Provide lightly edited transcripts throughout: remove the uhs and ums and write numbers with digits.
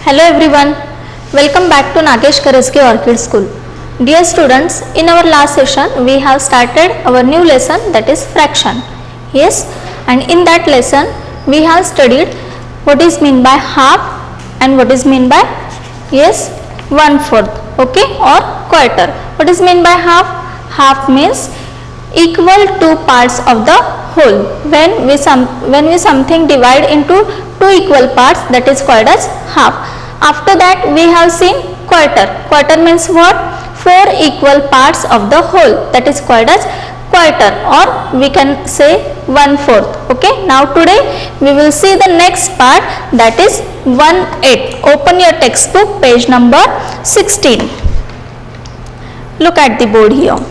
Hello everyone, welcome back to Nagesh Karaski Orchid School. Dear students, in our last session we have started our new lesson, that is fraction. Yes, and in that lesson we have studied what is mean by half and what is mean by, yes, 1/4, okay, or quarter. What is mean by half? Half means equal to parts of the whole. When we something divide into two equal parts, that is called as half. After that we have seen quarter. Quarter means what? Four equal parts of the whole, that is called as quarter, or we can say 1/4. Okay, now today we will see the next part, that is 1/8. Open your textbook, page number 16. Look at the board here.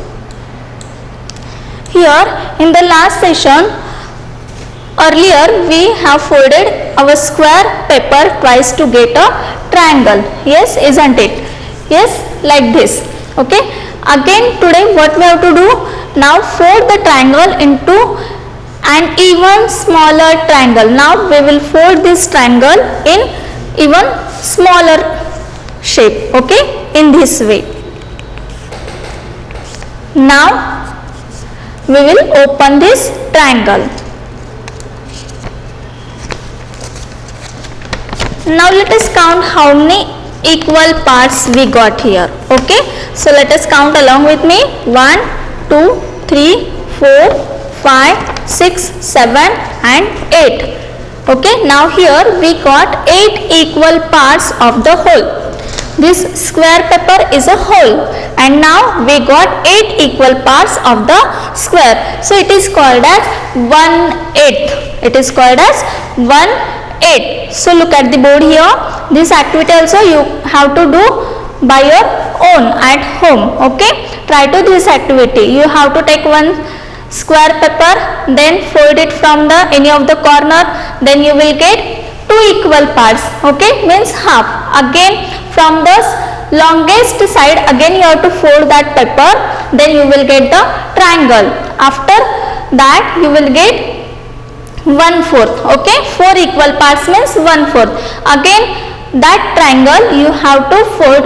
Here in the last session, earlier we have folded our square paper twice to get a triangle. Yes, isn't it? Yes, like this. Okay, again today what we have to do? Now fold the triangle into an even smaller triangle. Now we will fold this triangle in even smaller shape. Okay, in this way. Now we will open this triangle. Now let us count how many equal parts we got here. Okay, so let us count along with me. 1, 2, 3, 4, 5, 6, 7 and 8. Okay, now here we got 8 equal parts of the whole. This square paper is a whole, and now we got 8 equal parts of the square. So it is called as 1/8. It is called as 1/8. So look at the board here. This activity also you have to do by your own at home. Okay, try to do this activity. You have to take one square paper, then fold it from the any of the corner, then you will get 2 equal parts. Okay, means half. Again from the longest side, again you have to fold that paper, then you will get the triangle. After that you will get 1/4. Okay, 4 equal parts means 1/4. Again that triangle you have to fold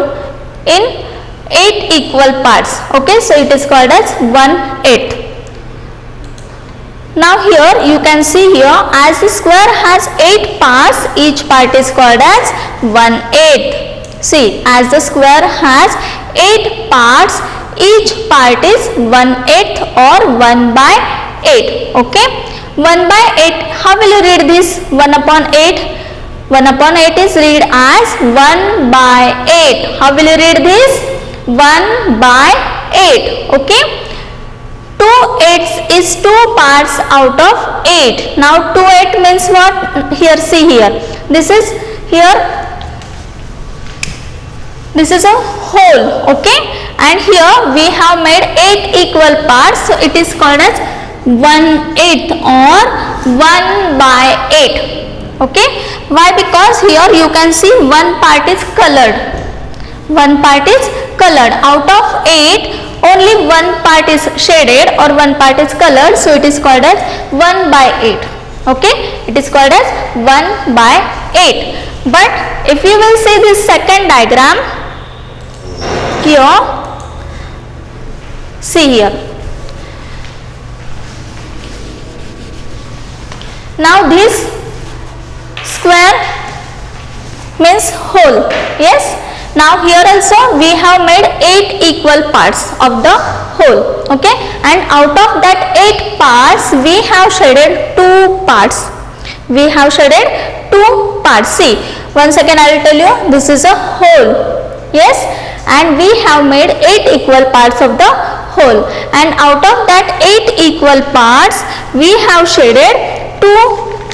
in 8 equal parts. Okay, so it is called as 1/8. Now here you can see here, as the square has 8 parts, each part is called as 1/8. See, as the square has 8 parts, each part is 1/8 or 1/8. Okay, 1/8, how will you read this? 1/8. 1/8 is read as 1/8. How will you read this? 1/8. Okay, 2/8 is 2 parts out of 8. Now 2/8 means what? Here, see here. This is here. This is a whole. Okay, and here we have made 8 equal parts. So it is called as 1/8 or 1/8. Okay, why? Because here you can see one part is colored. One part is colored. Out of 8, only one part is shaded or one part is colored. So it is called as 1/8. Okay, it is called as 1/8. But if you will see this second diagram here, see here. Now this square means whole. Yes, now here also we have made 8 equal parts of the whole. Okay, and out of that 8 parts we have shaded 2 parts. We have shaded 2 parts. See, once again I will tell you, this is a whole. Yes, and we have made 8 equal parts of the whole, and out of that 8 equal parts we have shaded 2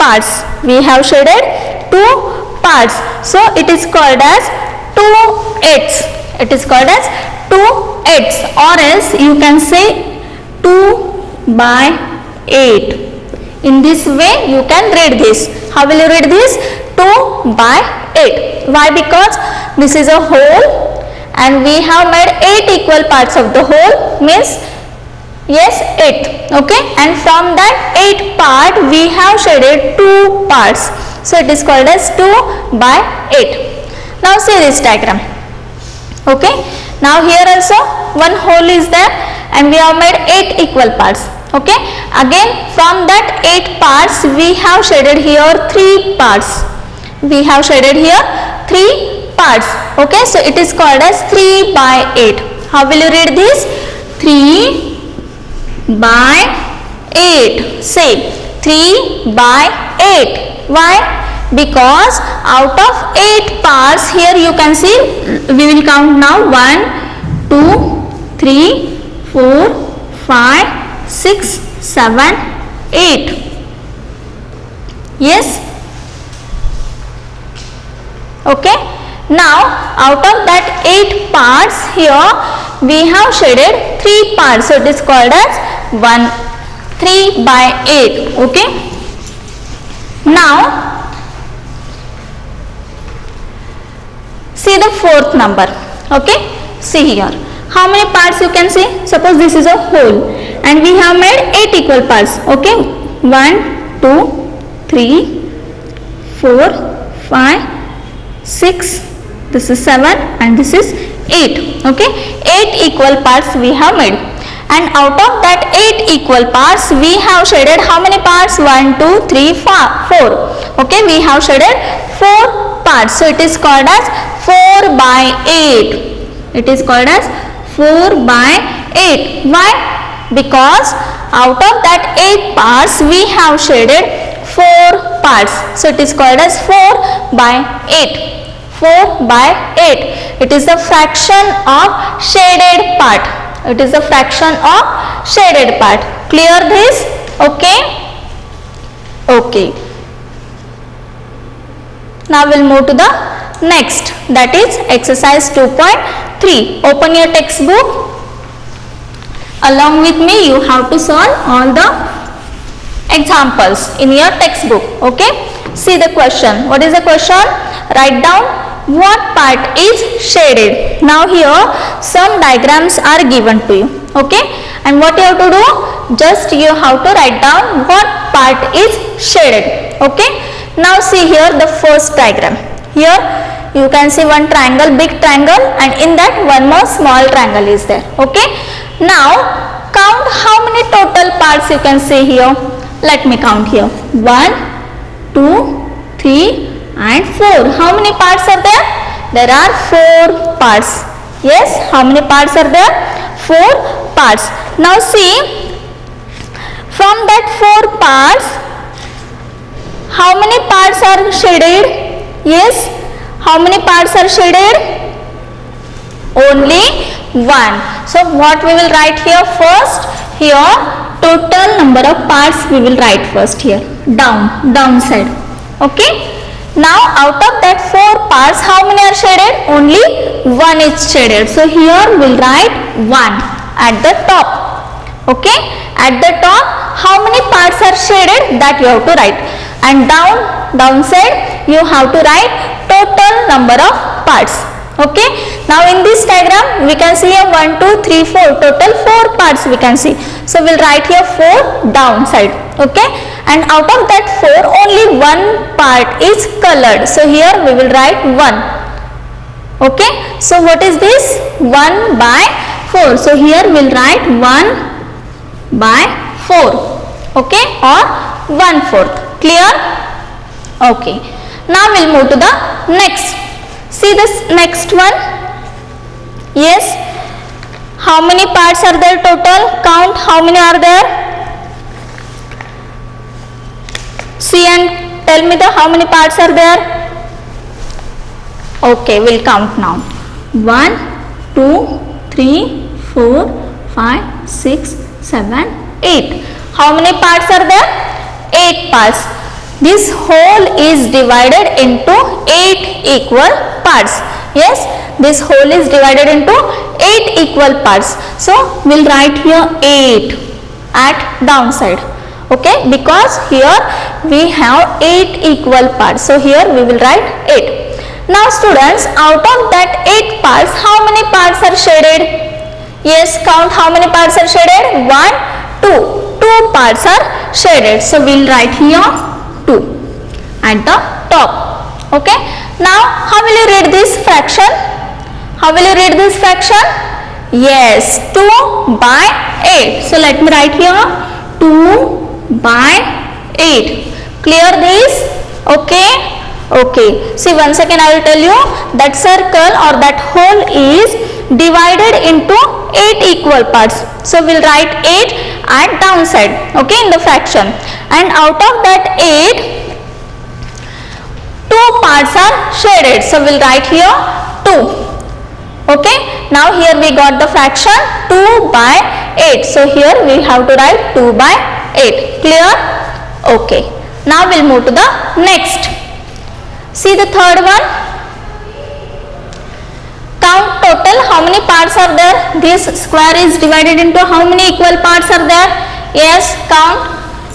parts. We have shaded 2 parts. So it is called as 2/8. It is called as 2/8, or else you can say 2/8. In this way you can read this. How will you read this? 2/8. Why? Because this is a whole and we have made 8 equal parts of the whole, means yes, 8. Okay, and from that 8 part we have shaded 2 parts. So it is called as 2/8. Now see this diagram. Okay, now here also one hole is there and we have made 8 equal parts. Okay, again from that 8 parts we have shaded here 3 parts. We have shaded here 3 parts. Okay, so it is called as 3 by 8. How will you read this? 3 by 8. Say 3 by 8. Why? Because out of 8 parts, here you can see, we will count now 1, 2, 3, 4, 5, 6, 7, 8. Yes? Okay. Now out of that 8 parts, here we have shaded 3 parts. So it is called as 3 by 8. Okay. Now see the 4th number. Okay, see here how many parts you can see. Suppose this is a whole and we have made 8 equal parts. Okay, 1, 2, 3, 4, 5, 6, this is 7 and this is 8. Okay, 8 equal parts we have made, and out of that 8 equal parts we have shaded how many parts? 1, 2, 3, 4. Okay, we have shaded 4 parts. So it is called as 4 by 8. It is called as 4 by 8. Why? Because out of that 8 parts we have shaded 4 parts. So it is called as 4 by 8. 4 by 8. It is the fraction of shaded part. It is the fraction of shaded part. Clear this? Okay? Okay. Now we'll move to the next, that is exercise 2.3. Open your textbook. Along with me you have to solve all the examples in your textbook. Okay, see the question. What is the question? Write down what part is shaded. Now here some diagrams are given to you. Okay, and what you have to do? Just you have to write down what part is shaded. Okay, now see here the first diagram. Here you can see one triangle, big triangle, and in that one more small triangle is there. Okay, now count how many total parts you can see here. Let me count here. 1, 2, 3 and 4. How many parts are there? There are 4 parts. Yes, how many parts are there? 4 parts. Now see, from that 4 parts, how many parts are shaded? Yes, how many parts are shaded? Only 1. So what we will write here first? Here total number of parts we will write first here, down side. Okay, now out of that 4 parts how many are shaded? Only 1 is shaded. So here we'll write 1 at the top. Okay, at the top how many parts are shaded, that you have to write, and downside you have to write total number of parts. Okay, now in this diagram we can see a 1, 2, 3, 4, total 4 parts we can see. So we'll write here 4 downside. Okay, and out of that 4 only 1 part is colored. So here we will write 1. Okay, so what is this? 1 by 4. So here we'll write 1 by 4. Okay, or 1/4. Clear? Okay, now we'll move to the next. See this next one. Yes, how many parts are there total? Count how many are there. See and tell me the how many parts are there. Okay, we'll count now. 1, 2, 3, 4, 5, 6, 7, 8. How many parts are there? 8 parts. This whole is divided into 8 equal parts. Yes, this whole is divided into 8 equal parts. So we'll write here 8 at downside. Okay, because here we have 8 equal parts. So here we will write 8. Now students, out of that 8 parts, how many parts are shaded? Yes, count how many parts are shaded. 1, 2. 2 parts are shaded. So we'll write here 2 at the top. Okay. Now how will you read this fraction? How will you read this fraction? Yes, 2 by 8. So let me write here 2 by 8. Clear this? Okay. Okay. See, once again I will tell you that circle or that hole is divided into 8 equal parts. So we'll write 8 at downside, okay, in the fraction. And out of that 8, 2 parts are shaded. So we'll write here 2. Okay, now here we got the fraction 2 by 8. So here we have to write 2 by 8. Clear? Okay. Now we'll move to the next. See the third one. Count total how many parts are there. This square is divided into how many equal parts are there? Yes, count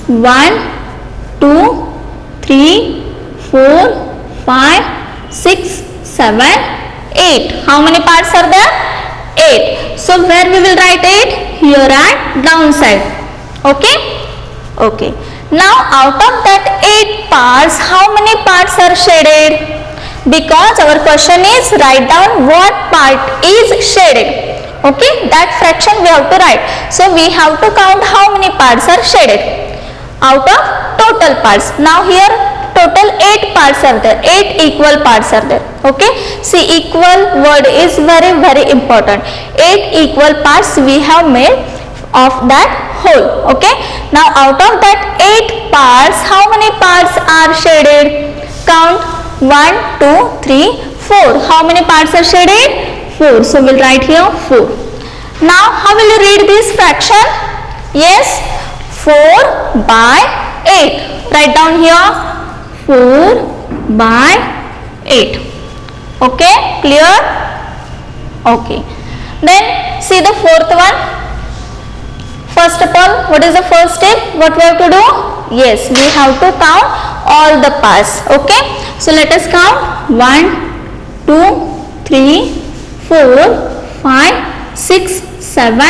1, 2, 3, 4, 5, 6, 7, 8. How many parts are there? 8. So where we will write 8? Here at downside. Okay? Okay. Now out of that 8 parts, how many parts are shaded? Because our question is write down what part is shaded. Okay? That fraction we have to write. So we have to count how many parts are shaded out of total parts. Now here total 8 parts are there, 8 equal parts are there. Okay, see, equal word is very important. 8 equal parts we have made of that whole. Okay, now out of that 8 parts, how many parts are shaded? Count 1, 2, 3, 4. How many parts are shaded? 4. So we'll write here 4. Now how will you read this fraction? Yes, 4 by 8. Write down here 4 by 8. Okay, clear? Okay. Then see the fourth one. First of all, what is the first step? What we have to do? Yes, we have to count all the parts. Okay, so let us count 1, 2, 3, 4, 5, 6, 7,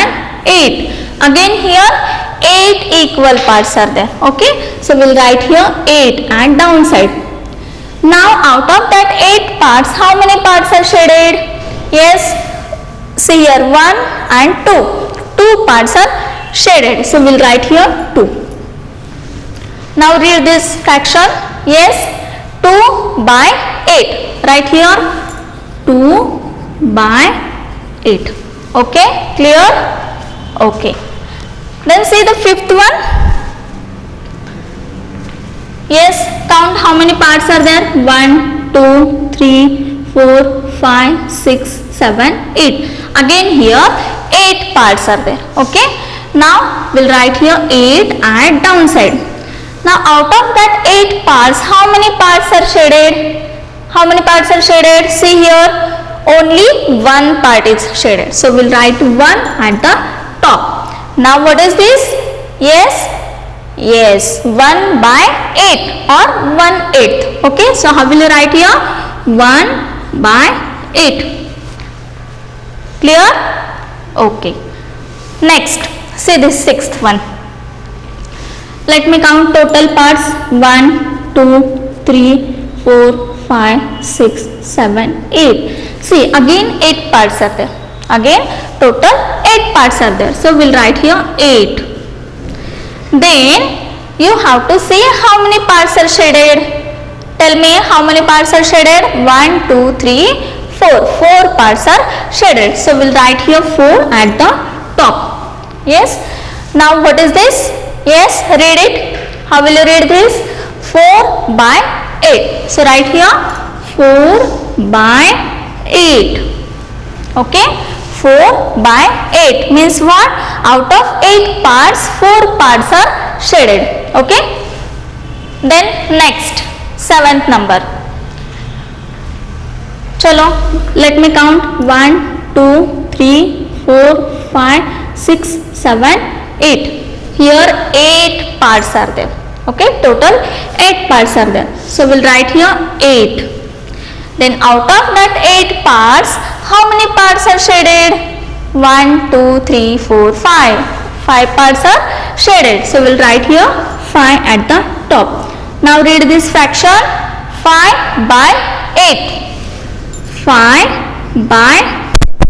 8. Again here 8 equal parts are there. Okay, so we'll write here 8 and downside. Now out of that 8 parts, how many parts are shaded? Yes, see here 1 and 2. 2 parts are shaded. So we'll write here 2. Now read this fraction. Yes, 2 by 8. Write here 2 by 8. Okay, clear? Okay. Then see the fifth one. Yes, count how many parts are there. 1, 2, 3, 4, 5, 6, 7, 8. Again here 8 parts are there. Okay. Now we'll write here 8 at downside. Now out of that 8 parts, how many parts are shaded? How many parts are shaded? See here, only 1 part is shaded. So we'll write 1 at the top. Now what is this? Yes, 1 by 8 or 1/8. Okay, so how will you write here? 1 by 8. Clear? Okay. Next, see this sixth one. Let me count total parts. 1, 2, 3, 4, 5, 6, 7, 8. See, again 8 parts are there. Again total 8 parts are there. So we'll write here 8. Then you have to see how many parts are shaded. Tell me how many parts are shaded. 1, 2, 3, 4. 4 parts are shaded. So we'll write here 4 at the top. Yes. Now what is this? Yes, read it. How will you read this? 4 by 8. So write here 4 by 8. Okay. 4 by 8 means what? Out of 8 parts, 4 parts are shaded. Okay. Then next, 7th number. Chalo, let me count 1, 2, 3, 4, 5, 6, 7, 8. Here 8 parts are there. Okay, total 8 parts are there. So we'll write here 8. Then out of that 8 parts, how many parts are shaded? 1, 2, 3, 4, 5. 5 parts are shaded. So we'll write here 5 at the top. Now read this fraction. 5 by 8. 5 by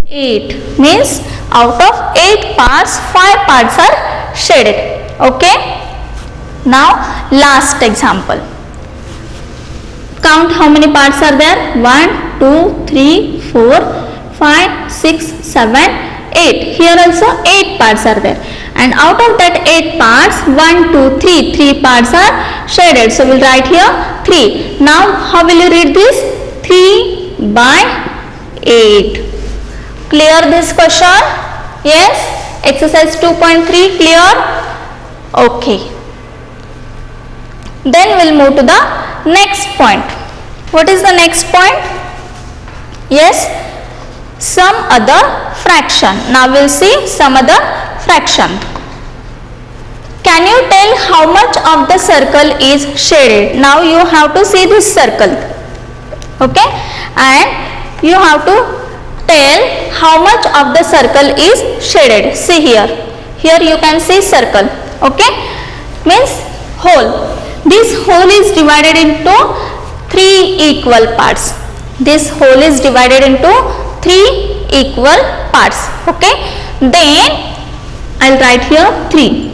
8 means out of 8 parts, 5 parts are shaded. Okay. Now last example. Count how many parts are there. 1, 2, 3, 4, 5, 6, 7, 8. Here also 8 parts are there. And out of that 8 parts, 1, 2, 3, 3 parts are shaded. So we'll write here 3. Now how will you read this? 3 by 8. Clear this question? Yes? Exercise 2.3 clear? Okay. Then we'll move to the next point. What is the next point? Yes? Some other fraction. Now we'll see some other fraction. Can you tell how much of the circle is shaded? Now you have to see this circle. Okay? And you have to tell how much of the circle is shaded. See here. Here you can see circle. Okay? Means whole. This whole is divided into 3 equal parts. This whole is divided into 3 equal parts. Okay? Then I'll write here 3.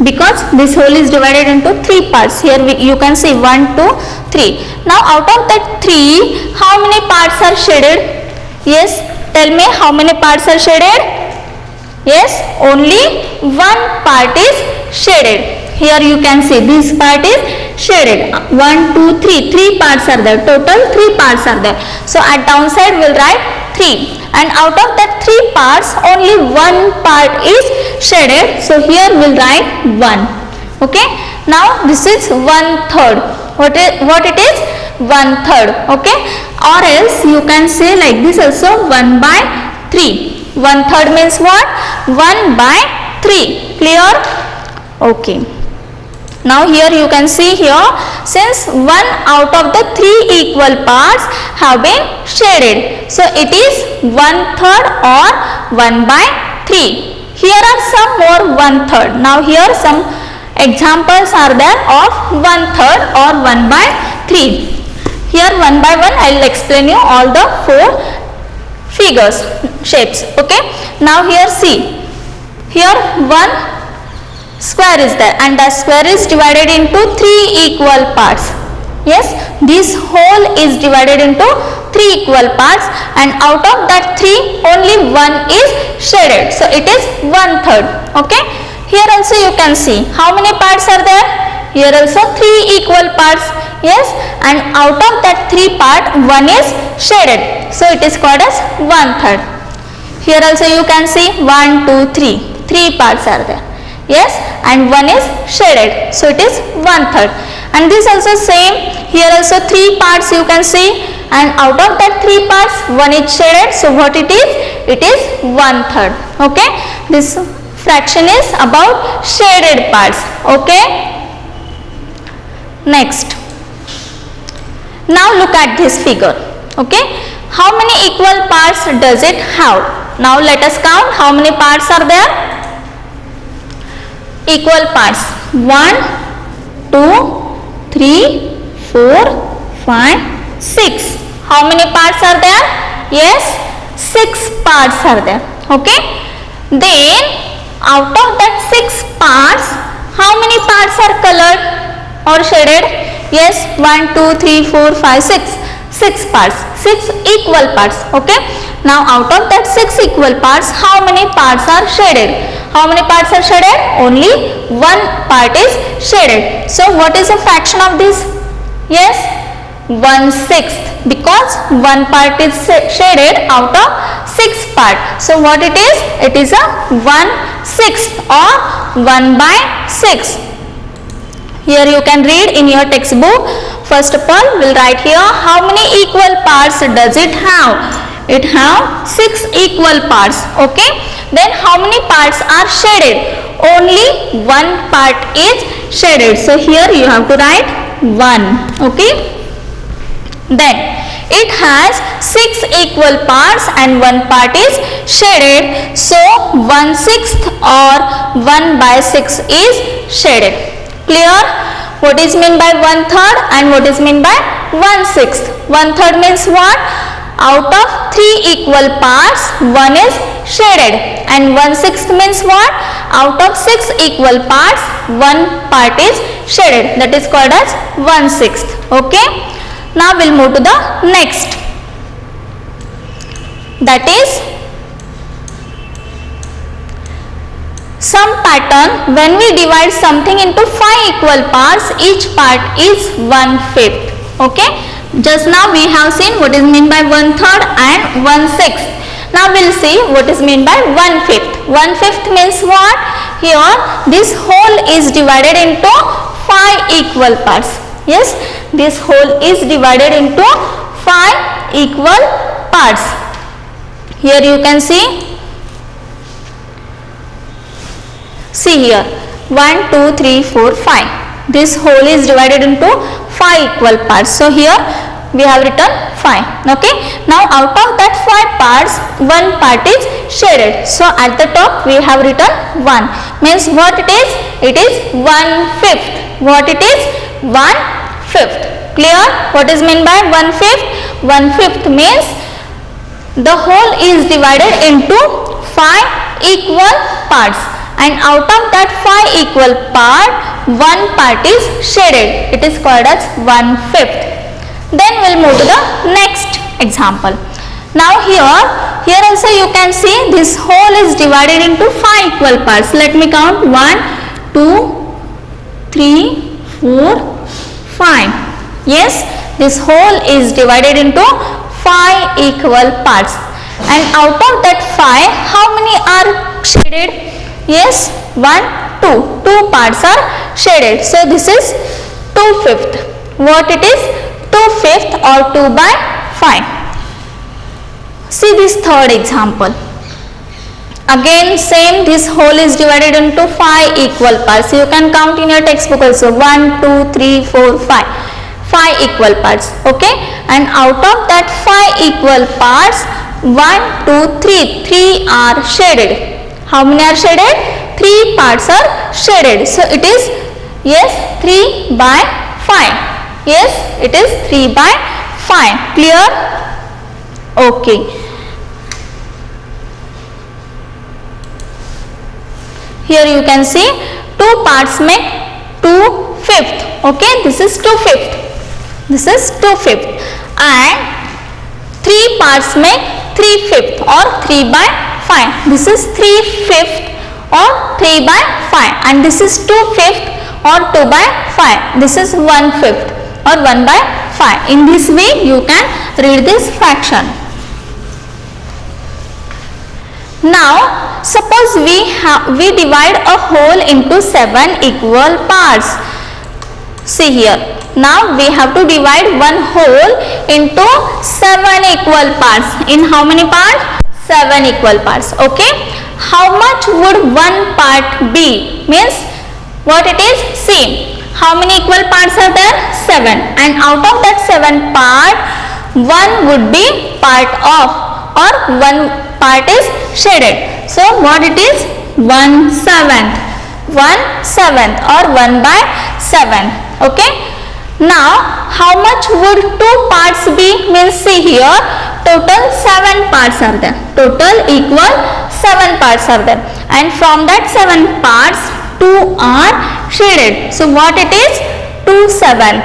Because this whole is divided into 3 parts. Here you can see 1, 2, 3. Now out of that 3, how many parts are shaded? Yes, tell me how many parts are shaded? Yes, only 1 part is shaded. Here you can see this part is shaded. 1, 2, 3. 3 parts are there. Total 3 parts are there. So at downside we'll write 3. And out of that 3 parts, only 1 part is shaded. So here we'll write 1. Okay. Now this is 1/3. What it is? 1/3. Okay. Or else you can say like this also, 1 by 3. 1/3 means what? 1 by 3. Clear? Okay. Now here you can see here, since 1 out of the 3 equal parts have been shaded. So it is 1/3 or 1 by 3. Here are some more 1/3. Now here some examples are there of 1/3 or 1 by 3. Here one by one I will explain you all the 4 figures, shapes. Okay. Now here see. Here 1 square is there and the square is divided into 3 equal parts. Yes, this whole is divided into 3 equal parts and out of that 3 only 1 is shaded. So it is 1/3. Okay. Here also you can see how many parts are there. Here also 3 equal parts. Yes, and out of that 3 part 1 is shaded. So it is called as 1/3. Here also you can see 1, 2, 3. 3 parts are there. Yes, and 1 is shaded. So it is 1/3. And this also same. Here also 3 parts you can see and out of that 3 parts 1 is shaded. So what it is? It is 1/3. Okay. This fraction is about shaded parts. Okay. Next. Now look at this figure. Okay. How many equal parts does it have? Now let us count how many parts are there. Equal parts. 1, 2, 3, 4, 5, 6. How many parts are there? Yes, 6 parts are there. Okay. Then out of that 6 parts, how many parts are colored or shaded? Yes, 1, 2, 3, 4, 5, 6. 6 parts. 6 equal parts. Okay. Now out of that 6 equal parts, how many parts are shaded? How many parts are shaded? Only 1 part is shaded. So what is the fraction of this? Yes, 1/6, because 1 part is shaded out of 6 part. So what it is? It is a 1/6 or 1 by 6. Here you can read in your textbook. First of all, we'll write here how many equal parts does it have? It have 6 equal parts. Okay. Then how many parts are shaded? Only 1 part is shaded. So here you have to write 1. Okay. Then it has 6 equal parts and 1 part is shaded. So 1/6 or 1 by 6 is shaded. Clear? What is mean by 1/3 and what is mean by 1/6? 1/3 means what? Out of 3 equal parts, 1 is shaded, and 1/6 means what? Out of 6 equal parts, 1 part is shaded. That is called as 1/6. Okay. Now we'll move to the next. That is some pattern. When we divide something into 5 equal parts, each part is 1/5. Okay. Just now we have seen what is mean by 1/3 and 1/6. Now we'll see what is mean by 1/5. 1/5 means what? Here this whole is divided into 5 equal parts. Yes, this whole is divided into 5 equal parts. Here you can see here 1, 2, 3, 4, 5. This whole is divided into 5 equal parts. So here we have written 5. Okay. Now out of that 5 parts, 1 part is shaded. So at the top we have written 1. Means what it is? It is 1/5. What it is? 1/5. Clear? What is meant by 1/5? 1/5 means the whole is divided into 5 equal parts, and out of that 5 equal part, 1 part is shaded. It is called as 1/5. Then we'll move to the next example. Now here also you can see this whole is divided into 5 equal parts. Let me count 1, 2, 3, 4, 5. Yes, this whole is divided into 5 equal parts, and out of that 5, how many are shaded? Yes, 1, 2. 2 parts are shaded. So this is 2/5. What it is? 2/5 or 2/5. See this third example. Again same, this whole is divided into 5 equal parts. You can count in your textbook also. 1, 2, 3, 4, 5. 5 equal parts. Okay. And out of that 5 equal parts, 1, 2, 3. 3 are shaded. How many are shaded? 3 parts are shaded. So it is, yes, 3/5. Yes, it is 3/5. Clear? Okay. Here you can see 2 parts make 2/5. Okay, this is 2/5. This is 2/5. And 3 parts make 3/5 or 3/5. This is 3/5 or 3/5, and this is 2/5 or 2/5. This is 1/5 or 1/5. In this way you can read this fraction. Now suppose we divide a whole into 7 equal parts. See here. Now we have to divide one whole into 7 equal parts. In how many parts? 7 equal parts. Okay. How much would one part be? Means what it is? See, how many equal parts are there? 7. And out of that 7 part, 1 would be part of, or 1 part is shaded. So what it is? 1/7. 1/7 or 1/7. Okay. Now how much would 2 parts be? Means see here, total 7 parts are there. Total equal 7 parts are there, and from that 7 parts, 2 are shaded. So what it is? 2/7.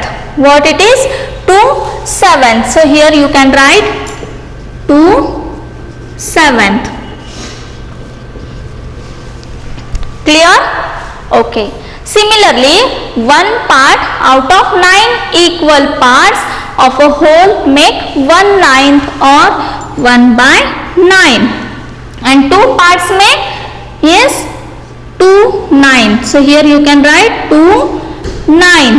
What it is? 2/7. So here you can write 2/7. Clear? Okay. Similarly, 1 part out of 9 equal parts of a whole make 1/9 or 1/9, and 2 parts make, yes, 2/9. So here you can write 2/9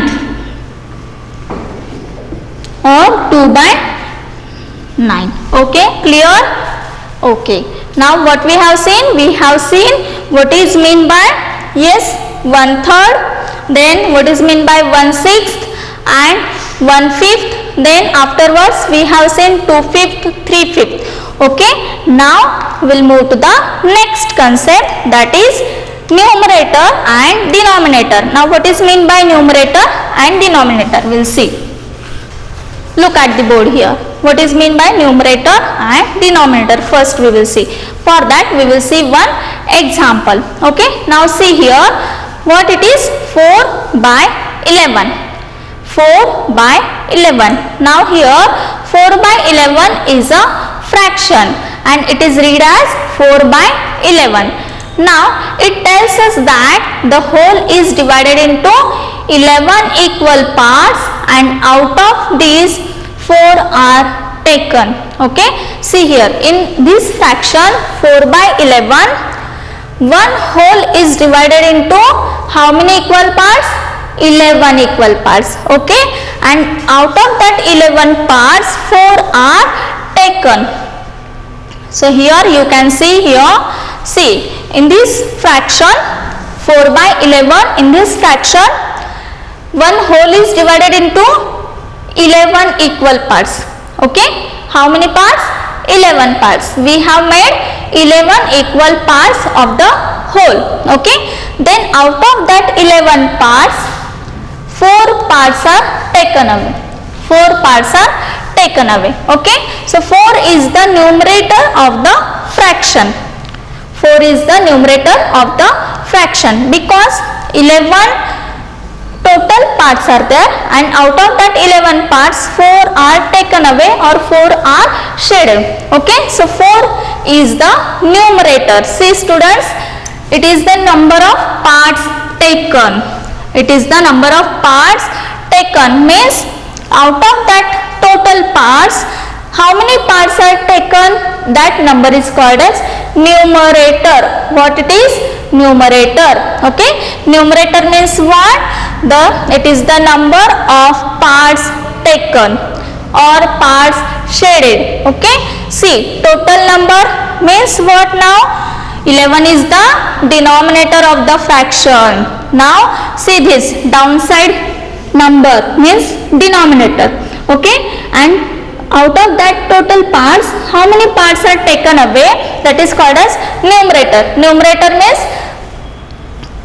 or 2/9. Okay, clear? Okay. Now what we have seen? We have seen what is mean by, yes, 1/3, then what is mean by 1/6 and 1/5. Then afterwards we have seen 2/5, 3/5. Okay. Now we'll move to the next concept, that is numerator and denominator. Now what is mean by numerator and denominator? We'll see. Look at the board here. What is mean by numerator and denominator? First we will see. For that we will see one example. Okay. Now see here what it is. 4 by 11. 4 by 11. Now here 4 by 11 is a fraction and it is read as 4 by 11. Now it tells us that the whole is divided into 11 equal parts and out of these 4 are taken. Okay. See here in this fraction 4 by 11, one whole is divided into how many equal parts? 11 equal parts. Okay. And out of that 11 parts 4 are taken. So here you can see here, see in this fraction 4 by 11, in this fraction one whole is divided into 11 equal parts. Okay. How many parts? 11 parts. We have made 11 equal parts of the whole. Okay. Then out of that 11 parts 4 parts are taken away. 4 parts are taken away. Okay. So 4 is the numerator of the fraction. 4 is the numerator of the fraction because 11 total parts are there and out of that 11 parts 4 are taken away or 4 are shaded. Okay. So 4 is the numerator. See students, it is the number of parts taken. It is the number of parts taken means out of that total parts how many parts are taken, that number is called as numerator. What it is? Numerator. Okay. Numerator means what? It is the number of parts taken or parts shaded. Okay. See total number means what now? 11 is the denominator of the fraction. Now see this downside number means denominator. Okay. And out of that total parts how many parts are taken away, that is called as numerator. Numerator means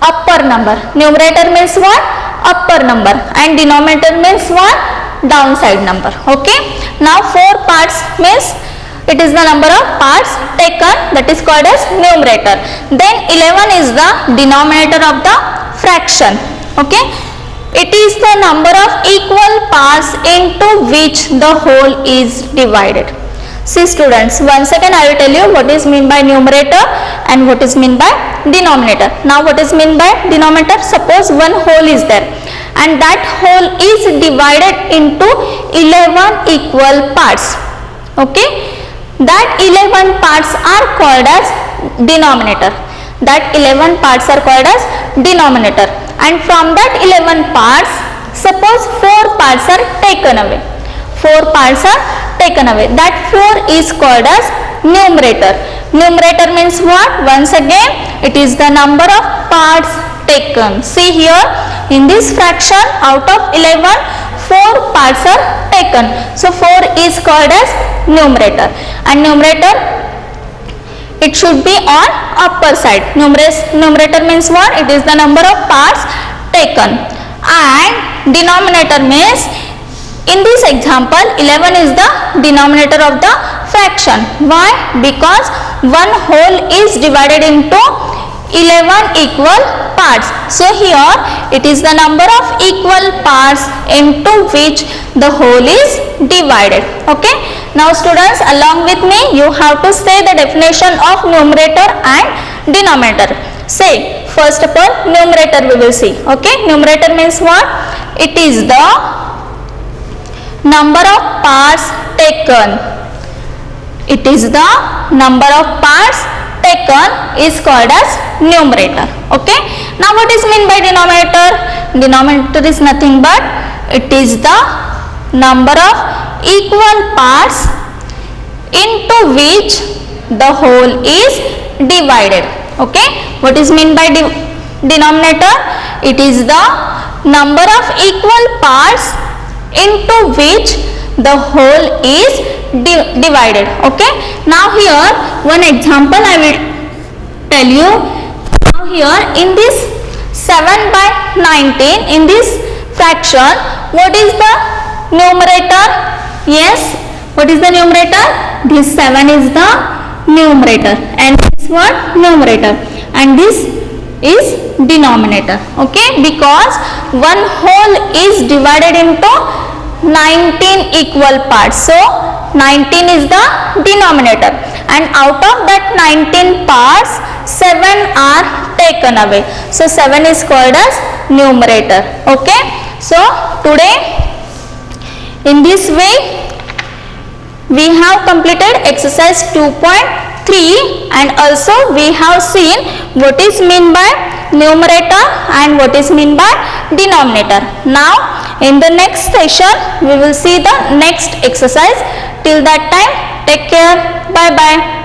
upper number. Numerator means what? Upper number. And denominator means what? Downside number. Okay. Now 4 parts means it is the number of parts taken, that is called as numerator. Then 11 is the denominator of the fraction. Okay. It is the number of equal parts into which the whole is divided. See students, once again I will tell you what is mean by numerator and what is mean by denominator. Now what is mean by denominator? Suppose one whole is there and that whole is divided into 11 equal parts. Okay. That 11 parts are called as denominator. That 11 parts are called as denominator. And from that 11 parts, suppose 4 parts are taken away. 4 parts are taken away. That 4 is called as numerator. Numerator means what? Once again, it is the number of parts taken. See here, in this fraction, out of 11, 4 parts are taken. So 4 is called as numerator. And numerator, it should be on upper side. Numerator means what? It is the number of parts taken. And denominator means, in this example 11 is the denominator of the fraction. Why? Because one whole is divided into 11 equal parts. So here it is the number of equal parts into which the whole is divided. Okay. Now students, along with me you have to say the definition of numerator and denominator. Say first of all numerator we will see. Okay. Numerator means what? It is the number of parts taken. It is the number of parts taken is called as numerator. Okay. Now what is mean by denominator? Denominator is nothing but it is the number of equal parts into which the whole is divided. Okay. What is mean by denominator? It is the number of equal parts into which the whole is divided. Okay. Now here one example I will tell you. Now Here in this 7 by 19, in this fraction, what is the numerator? Yes, what is the numerator? This 7 is the numerator and this what? Numerator, and this is denominator. Okay, because one whole is divided into 19 equal parts, so 19 is the denominator, and out of that 19 parts 7 are taken away, so 7 is called as numerator. Okay, so today in this way we have completed exercise 2.3 and also we have seen what is mean by numerator and what is mean by denominator. Now in the next session we will see the next exercise. Till that time, take care. Bye bye.